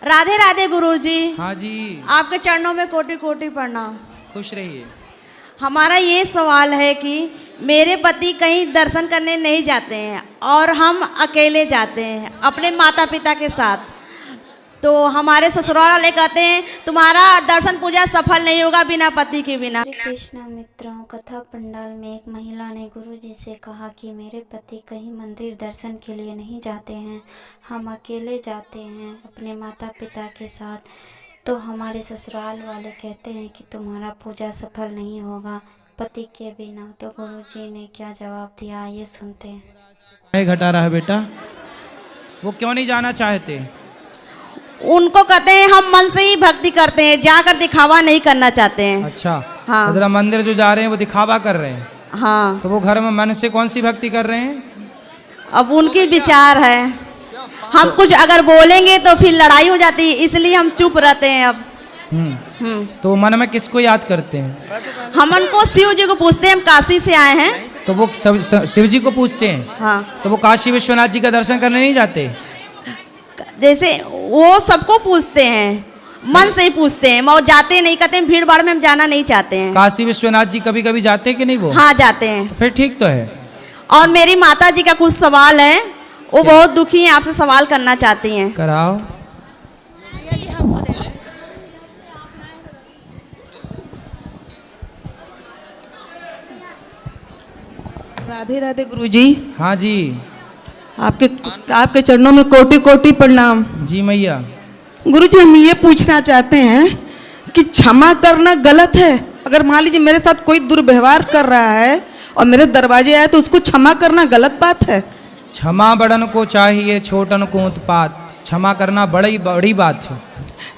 राधे राधे गुरुजी। हाँ जी, आपके चरणों में कोटि कोटि प्रणाम। खुश रहिए। हमारा ये सवाल है कि मेरे पति कहीं दर्शन करने नहीं जाते हैं और हम अकेले जाते हैं अपने माता पिता के साथ। तो हमारे ससुराल वाले कहते हैं तुम्हारा दर्शन पूजा सफल नहीं होगा बिना पति के बिना। श्री कृष्ण मित्रों, कथा पंडाल में एक महिला ने गुरुजी से कहा कि मेरे पति कहीं मंदिर दर्शन के लिए नहीं जाते हैं, हम अकेले जाते हैं अपने माता पिता के साथ। तो हमारे ससुराल वाले कहते हैं कि तुम्हारा पूजा सफल नहीं होगा पति के बिना। तो गुरुजी ने क्या जवाब दिया, ये सुनते हैं। घटा रहा है बेटा, वो क्यों नहीं जाना चाहते? उनको कहते हैं हम मन से ही भक्ति करते हैं, जाकर दिखावा नहीं करना चाहते हैं। अच्छा, हाँ। मतलब मंदिर जो जा रहे हैं वो दिखावा कर रहे हैं। हाँ, तो वो घर में मन से कौन सी भक्ति कर रहे हैं? अब उनकी विचार है। हम कुछ अगर बोलेंगे तो फिर लड़ाई हो जाती है, इसलिए हम चुप रहते हैं अब। तो मन में किसको याद करते हैं? हम उनको शिव जी को पूछते हैं, हम काशी से आए हैं। तो वो शिव जी को पूछते हैं। हाँ, तो वो काशी विश्वनाथ जी का दर्शन करने नहीं जाते? जैसे वो सबको पूछते हैं, मन से ही पूछते हैं, और जाते नहीं, कहते हैं भीड़ भाड़ में हम जाना नहीं चाहते हैं। काशी विश्वनाथ जी कभी कभी जाते कि नहीं वो? हाँ, जाते हैं। तो फिर ठीक तो है। और मेरी माता जी का कुछ सवाल है, वो बहुत दुखी हैं, आपसे सवाल करना चाहती हैं। कराओ। राधे राधे गुरुजी। हाँ जी। आपके चरणों में कोटि कोटि प्रणाम। जी मैया। गुरुजी, हम ये पूछना चाहते हैं कि क्षमा करना गलत है? अगर मान लीजिए मेरे साथ कोई दुर्व्यवहार कर रहा है और मेरे दरवाजे आए तो उसको क्षमा करना गलत बात है? क्षमा बड़न को चाहिए, छोटन को उत्पात। क्षमा करना बड़ी बात है।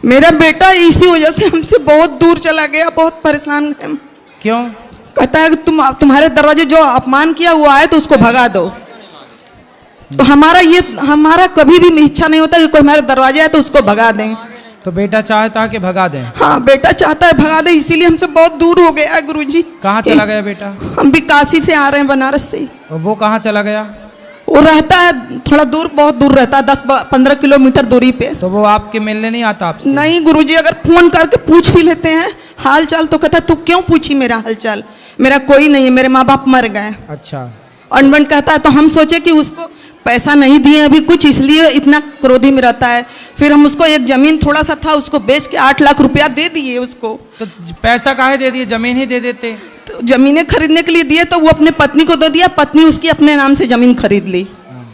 मेरा बेटा इसी वजह से हमसे बहुत दूर चला गया, बहुत परेशान है। क्यों? कहता है कि तुम्हारे दरवाजे जो अपमान किया वो आए तो उसको भगा दो। तो हमारा कभी भी इच्छा नहीं होता कि कोई हमारे दरवाजे आए तो उसको भगा दें। तो बेटा चाहता है कि भगा दें? हाँ, बेटा चाहता है भगा दे, इसीलिए हमसे बहुत दूर हो गया है गुरुजी। कहाँ चला गया बेटा? हम भी काशी से आ रहे हैं, बनारस से। और वो कहाँ चला गया? वो रहता है थोड़ा दूर, बहुत दूर रहता है, 10-15 किलोमीटर दूरी पे। तो वो आपके मिलने नहीं आता आपसे? नहीं गुरुजी, अगर फोन करके पूछ भी लेते हैं हाल चाल तो कहता है तू क्यों पूछी मेरा हाल चाल, मेरा कोई नहीं है, मेरे माँ बाप मर गए। अच्छा। अनबन कहता है। तो हम सोचे कि उसको पैसा नहीं दिए अभी कुछ, इसलिए इतना क्रोधी में रहता है। फिर हम उसको एक जमीन थोड़ा सा था, उसको बेच के 8 लाख रुपया दे दिए उसको। तो पैसा काहे दे दिए, जमीन ही दे देते। तो जमीनें खरीदने के लिए दिए तो वो अपने पत्नी को दे दिया, पत्नी उसकी अपने नाम से जमीन खरीद ली।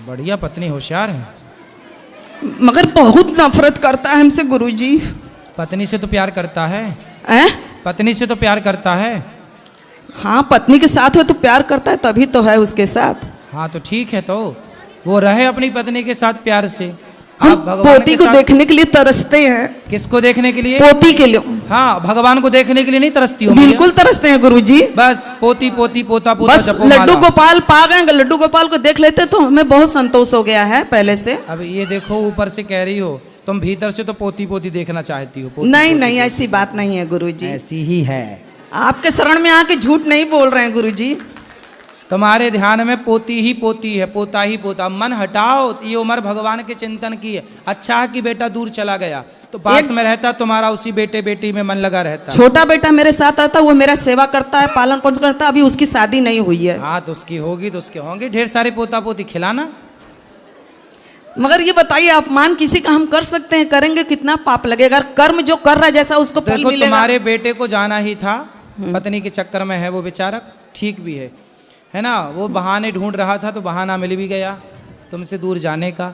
बढ़िया, पत्नी होशियार है। मगर बहुत नफरत करता है हमसे गुरुजी। पत्नी से तो प्यार करता है। पत्नी से तो प्यार करता है। हाँ, पत्नी के साथ है तो प्यार करता है, तभी तो है उसके साथ। हाँ तो ठीक है, तो वो रहे अपनी पत्नी के साथ प्यार से। हम आप भगवान पोती के को साथ देखने के लिए तरसते हैं। किसको देखने के लिए? पोती के लिए। हाँ, भगवान को देखने के लिए नहीं तरसती हो? बिल्कुल तरसते हैं गुरुजी। बस पोती पोती पोता पोता बस जपो लड्डू माला। गोपाल पा गए, लड्डू गोपाल को देख लेते तो हमें बहुत संतोष हो गया है पहले से। अब ये देखो, ऊपर से कह रही हो, तुम भीतर से तो पोती पोती देखना चाहती हो। पोती, नहीं पोती, नहीं, ऐसी बात नहीं है गुरुजी। ऐसी ही है। आपके शरण में आके झूठ नहीं बोल रहे हैं गुरुजी। तुम्हारे ध्यान में पोती ही पोती है, पोता ही पोता। मन हटाओ, ये उम्र भगवान के चिंतन की है। अच्छा है कि बेटा दूर चला गया, तो पास में रहता तुम्हारा, उसी बेटे बेटी में मन लगा रहता। छोटा बेटा मेरे साथ रहता, वो मेरा सेवा करता है, पालन पोषण करता है। अभी उसकी शादी नहीं हुई है। हाँ तो उसकी होगी तो उसके होंगे ढेर सारे पोता पोती, खिलाना। मगर ये बताइए, अपमान किसी का हम कर सकते हैं? करेंगे कितना पाप लगेगा? कर्म जो कर रहा है जैसा उसको फल देखो, मिलेगा। तुम्हारे बेटे को जाना ही था, पत्नी के चक्कर में है वो बेचारा, ठीक भी है ना। वो बहाने ढूंढ रहा था तो बहाना मिल भी गया तुमसे दूर जाने का।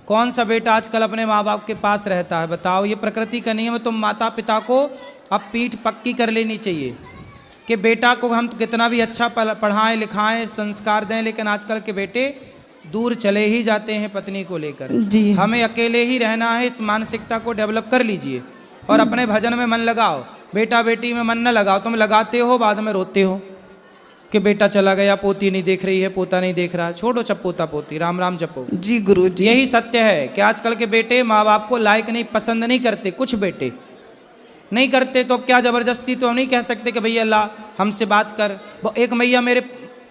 कौन सा बेटा आजकल अपने माँ बाप के पास रहता है, बताओ? ये प्रकृति का नियम है। तुम माता पिता को अब पीठ पक्की कर लेनी चाहिए कि बेटा को हम कितना भी अच्छा पढ़ाएं लिखाएं संस्कार दें, लेकिन आजकल के बेटे दूर चले ही जाते हैं पत्नी को लेकर। जी। हमें अकेले ही रहना है, इस मानसिकता को डेवलप कर लीजिए और अपने भजन में मन लगाओ। बेटा बेटी में मन न लगाओ। तुम लगाते हो, बाद में रोते हो कि बेटा चला गया, पोती नहीं देख रही है, पोता नहीं देख रहा। छोड़ो सब पोता पोती, राम राम जपो। जी गुरु जी। यही सत्य है कि आजकल के बेटे माँ बाप को लायक नहीं, पसंद नहीं करते। कुछ बेटे नहीं करते तो क्या जबरदस्ती तो हम नहीं कह सकते कि भैया अल्लाह हमसे बात कर। एक मैया मेरे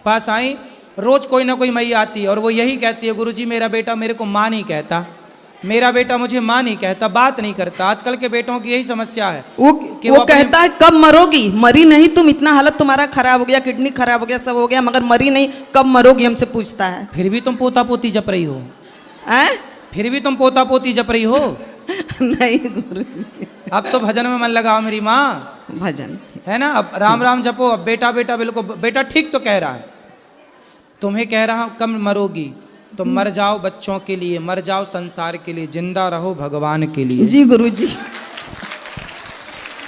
पास आई, रोज कोई ना कोई मैया आती है और वो यही कहती है, गुरुजी मेरा बेटा मेरे को माँ नहीं कहता, मेरा बेटा मुझे माँ नहीं कहता, बात नहीं करता। आजकल के बेटों की यही समस्या है वो कि वो अपने- कहता है कब मरोगी, मरी नहीं तुम, इतना हालत तुम्हारा खराब हो गया, किडनी खराब हो गया, सब हो गया, मगर मरी नहीं, कब मरोगी हमसे पूछता है। फिर भी तुम पोता पोती जप रही हो, हैं? फिर भी तुम पोता पोती जप रही हो। नहीं गुरुजी, अब तो भजन में मन लगाओ मेरी माँ, भजन है ना। अब राम राम जपो। अब बेटा बेटा बिल्कुल, बेटा ठीक तो कह रहा है, तुम्हें कह रहा हूं कब मरोगी, तो मर जाओ बच्चों के लिए, मर जाओ संसार के लिए, जिंदा रहो भगवान के लिए। जी गुरुजी।